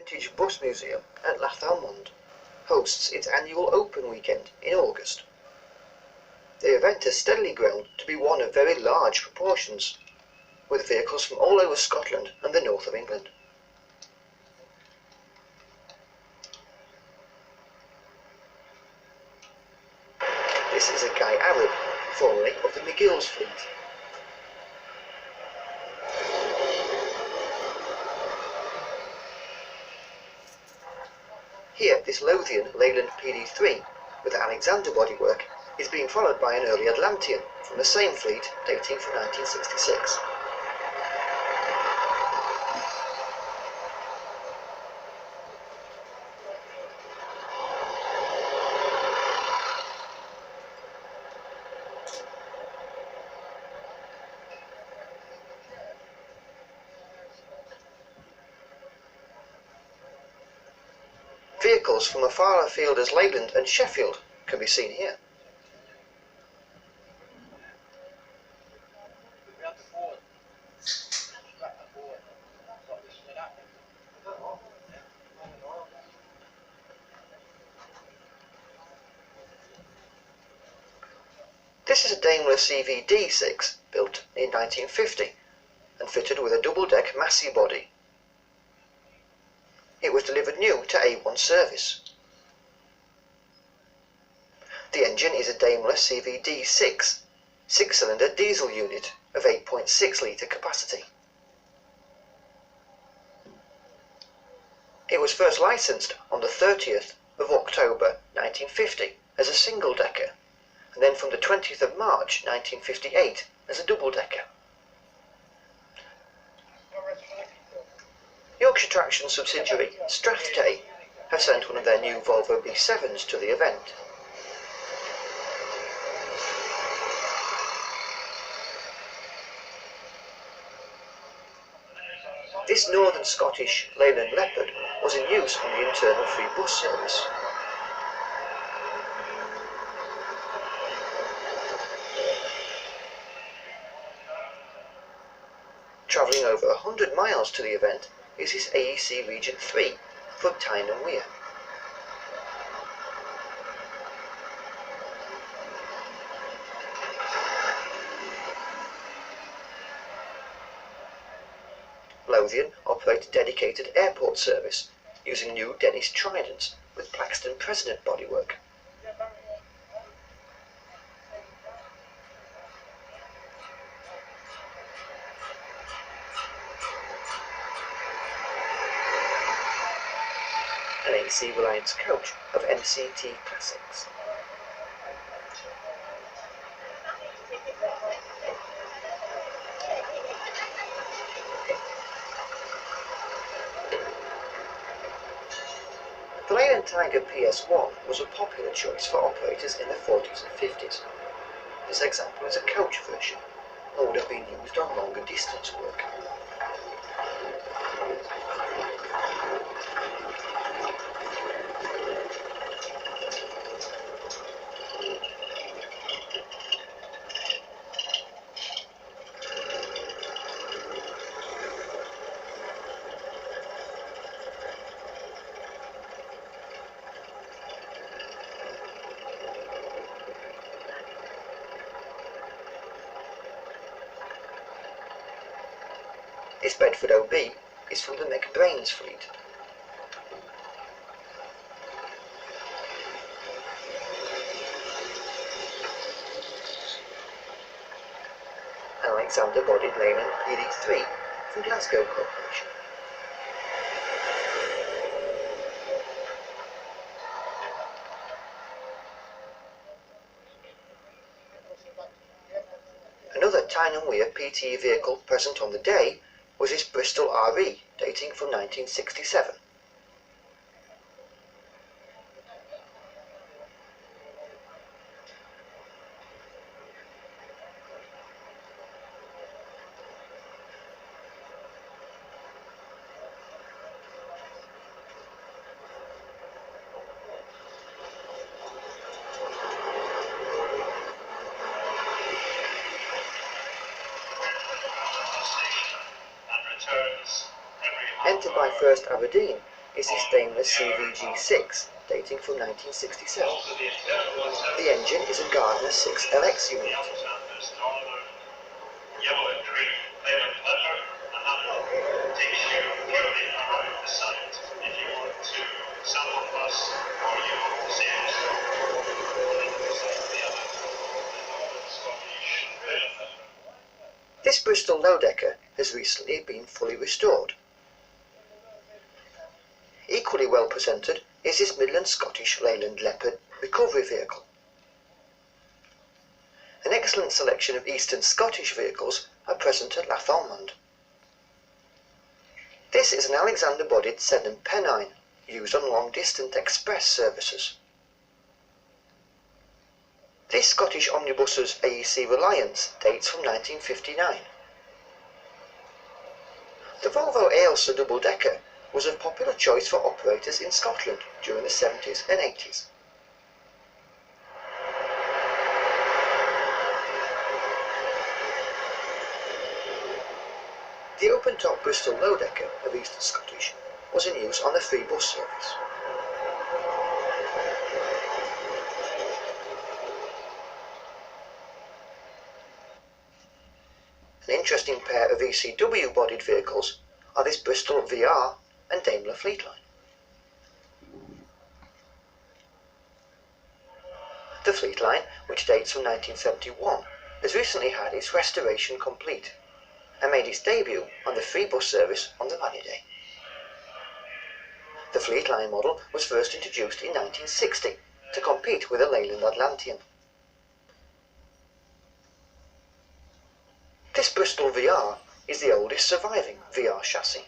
Vintage Bus Museum at Lathalmond hosts its annual Open Weekend in August. The event has steadily grown to be one of very large proportions, with vehicles from all over Scotland and the north of England. This is a Guy Arab, formerly of the McGill's fleet. Here, this Lothian Leyland PD3 with Alexander bodywork is being followed by an early Atlantean from the same fleet dating from 1966. Vehicles from as far afield as Leyland and Sheffield can be seen here. This is a Daimler CVD6 built in 1950 and fitted with a double-deck Massey body. It was delivered new to A1 service. The engine is a Daimler CVD6 six-cylinder diesel unit of 8.6 litre capacity. It was first licensed on the 30th of October 1950 as a single-decker, and then from the 20th of March 1958 as a double-decker. Yorkshire Traction subsidiary Strathday have sent one of their new Volvo B7s to the event. This Northern Scottish Leyland Leopard was in use on the internal free bus service. Travelling over 100 miles to the event is this AEC Region 3 from Tyne and Wear. Lothian operate a dedicated airport service using new Dennis Tridents with Plaxton President bodywork. An AC Reliance coach of MCT Classics. The Leyland Tiger PS1 was a popular choice for operators in the 40s and 50s. This example is a coach version and would have been used on longer distance work. This Bedford OB is from the McBrain's fleet. An Alexander bodied Leyland PD3 from Glasgow Corporation. Another Tyne and Wear PT vehicle present on the day was this Bristol RE, dating from 1967. Entered by First Aberdeen is this Daimler CVG6, dating from 1967. The engine is a Gardner 6LX unit. This Bristol low-decker has recently been fully restored. Equally well presented is this Midland Scottish Leyland Leopard recovery vehicle. An excellent selection of Eastern Scottish vehicles are present at Lathalmond. This is an Alexander-bodied Sedan Pennine, used on long-distance express services. This Scottish omnibus's AEC Reliance dates from 1959. The Volvo Ailsa double-decker was a popular choice for operators in Scotland during the 70s and 80s. The open-top Bristol low-decker of Eastern Scottish was in use on the free bus service. An interesting pair of ECW-bodied vehicles are this Bristol VR and Daimler Fleetline. The Fleetline, which dates from 1971, has recently had its restoration complete and made its debut on the free bus service on the Rally Day. The Fleetline model was first introduced in 1960 to compete with the Leyland Atlantean. This Bristol VR is the oldest surviving VR chassis.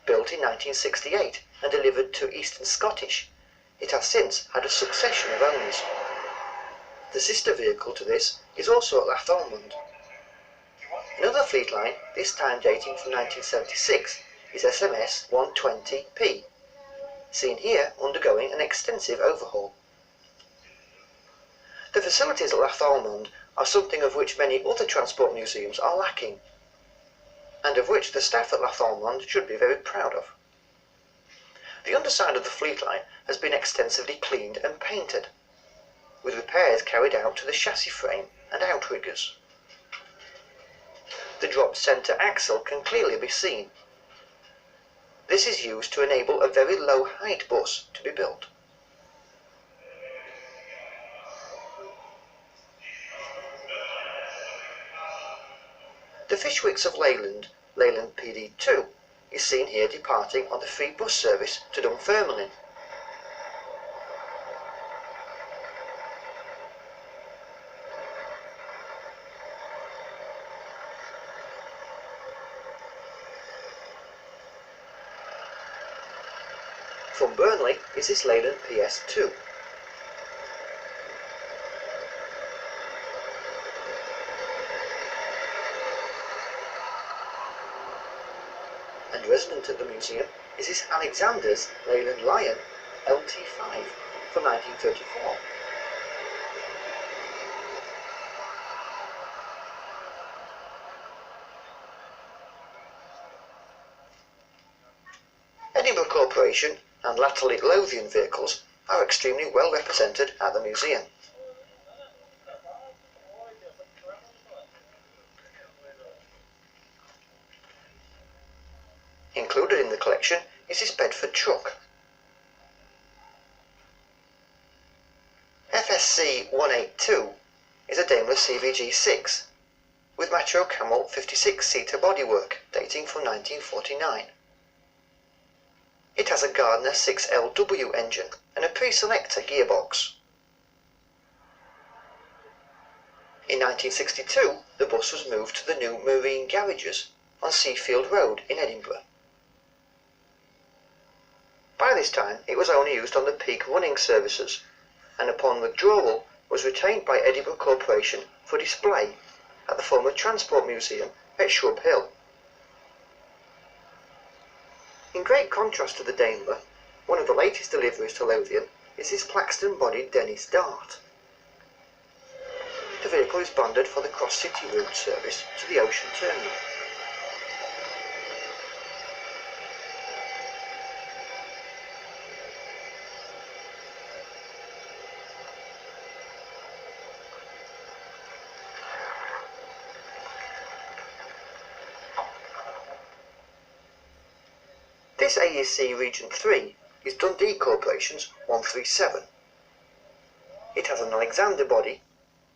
Built in 1968 and delivered to Eastern Scottish, it has since had a succession of owners. The sister vehicle to this is also at Lathalmond. Another Fleetline, this time dating from 1976, is SMS 120P, seen here undergoing an extensive overhaul. The facilities at Lathalmond are something of which many other transport museums are lacking, and of which the staff at Lathalmond should be very proud of. The underside of the Fleetline has been extensively cleaned and painted, with repairs carried out to the chassis frame and outriggers. The drop centre axle can clearly be seen. This is used to enable a very low height bus to be built. The Fishwicks of Leyland, Leyland PD2, is seen here departing on the free bus service to Dunfermline. From Burnley is this Leyland PS2. And resident at the museum is this Alexander's Leyland Lion LT5 from 1934. Edinburgh Corporation and Lathalmond vehicles are extremely well represented at the museum. Included in the collection is this Bedford truck. FSC 182 is a Daimler CVG6 with Metro Camel 56-seater bodywork dating from 1949. It has a Gardner 6LW engine and a pre-selector gearbox. In 1962, the bus was moved to the new Marine Garages on Seafield Road in Edinburgh. By this time, it was only used on the peak running services, and upon withdrawal was retained by Edinburgh Corporation for display at the former Transport Museum at Shrub Hill. In great contrast to the Daimler, one of the latest deliveries to Lothian is this Plaxton-bodied Dennis Dart. The vehicle is bonded for the cross-city route service to the Ocean Terminal. This AEC Region 3 is Dundee Corporation's 137. It has an Alexander body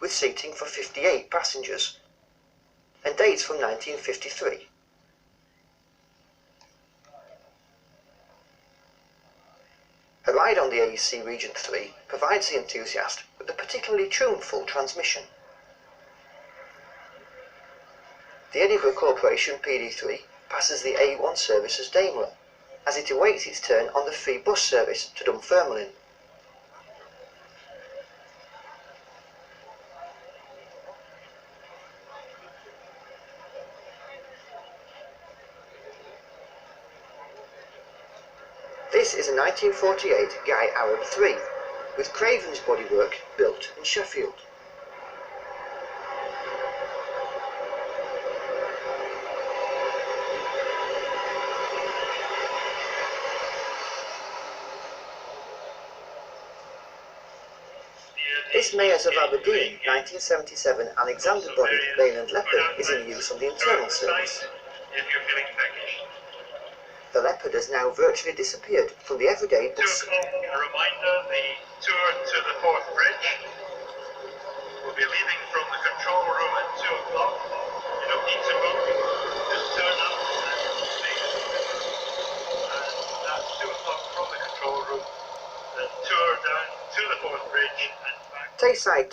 with seating for 58 passengers and dates from 1953. A ride on the AEC Region 3 provides the enthusiast with a particularly tuneful transmission. The Edinburgh Corporation PD3 passes the A1 service as Daimler, as it awaits its turn on the free bus service to Dunfermline. This is a 1948 Guy Arab 3, with Craven's bodywork built in Sheffield. This Mayors of Aberdeen 1977 Alexander-bodied Leyland Leopard is in use on the internal service. The Leopard has now virtually disappeared from the everyday bus. 2 o'clock, a reminder, the tour to the Forth Bridge. We'll be leaving from the control room at 2 o'clock. You don't need to book, just turn up and make it. And that's 2 o'clock from the control room. The tour down to the Forth Bridge and back. Tayside